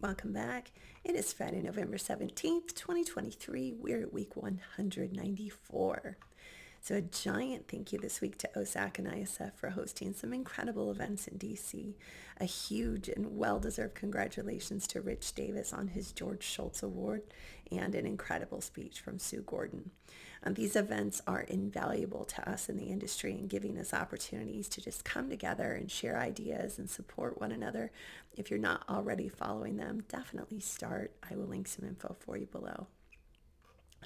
Welcome back. It is Friday, November 17th, 2023. We're at week 194. So a giant thank you this week to OSAC and ISF for hosting some incredible events in DC. A huge and well-deserved congratulations to Rich Davis on his George Shultz Award, and an incredible speech from Sue Gordon. These events are invaluable to us in the industry and giving us opportunities to just come together and share ideas and support one another. If you're not already following them, definitely start. I will link some info for you below.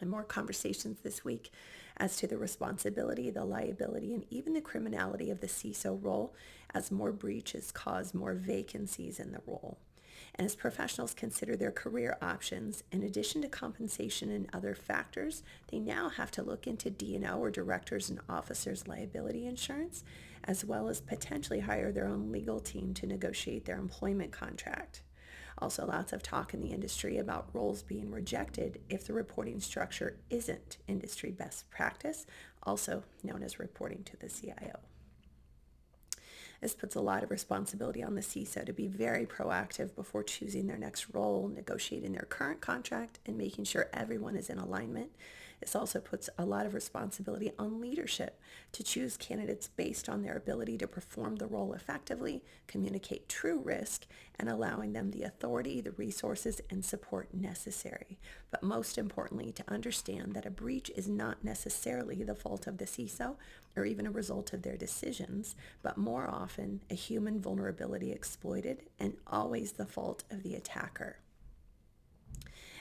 And more conversations this week as to the responsibility, the liability, and even the criminality of the CISO role, as more breaches cause more vacancies in the role. And as professionals consider their career options, in addition to compensation and other factors, they now have to look into D&O or directors and officers liability insurance, as well as potentially hire their own legal team to negotiate their employment contract. Also, lots of talk in the industry about roles being rejected if the reporting structure isn't industry best practice, also known as reporting to the CIO. This puts a lot of responsibility on the CISO to be very proactive before choosing their next role, negotiating their current contract, and making sure everyone is in alignment. This also puts a lot of responsibility on leadership to choose candidates based on their ability to perform the role effectively, communicate true risk, and allowing them the authority, the resources, and support necessary. But most importantly, to understand that a breach is not necessarily the fault of the CISO or even a result of their decisions, but more often a human vulnerability exploited and always the fault of the attacker.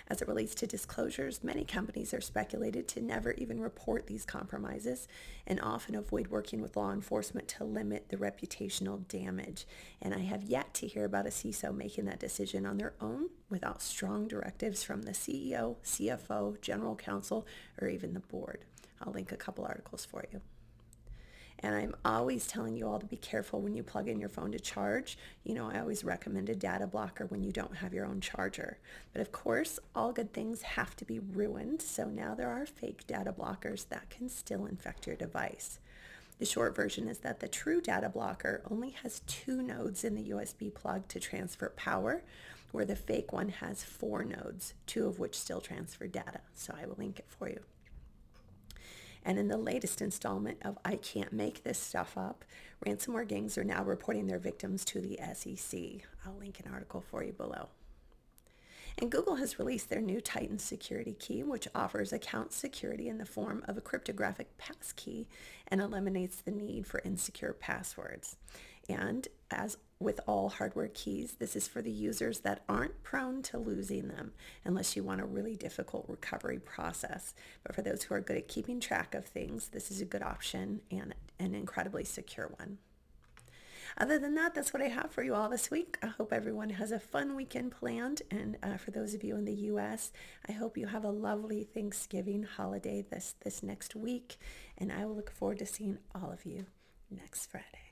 As it relates to disclosures, many companies are speculated to never even report these compromises and often avoid working with law enforcement to limit the reputational damage. And I have yet to hear about a CISO making that decision on their own without strong directives from the CEO, CFO, general counsel, or even the board. I'll link a couple articles for you. And I'm always telling you all to be careful when you plug in your phone to charge. I always recommend a data blocker when you don't have your own charger. But of course, all good things have to be ruined. So now there are fake data blockers that can still infect your device. The short version is that the true data blocker only has 2 nodes in the USB plug to transfer power, where the fake one has 4 nodes, 2 of which still transfer data. So I will link it for you. And in the latest installment of I Can't Make This Stuff Up, ransomware gangs are now reporting their victims to the SEC. I'll link an article for you below. And Google has released their new Titan security key, which offers account security in the form of a cryptographic passkey and eliminates the need for insecure passwords. And as with all hardware keys, this is for the users that aren't prone to losing them unless you want a really difficult recovery process. But for those who are good at keeping track of things, this is a good option and an incredibly secure one. Other than that, that's what I have for you all this week. I hope everyone has a fun weekend planned. And for those of you in the U.S., I hope you have a lovely Thanksgiving holiday this next week. And I will look forward to seeing all of you next Friday.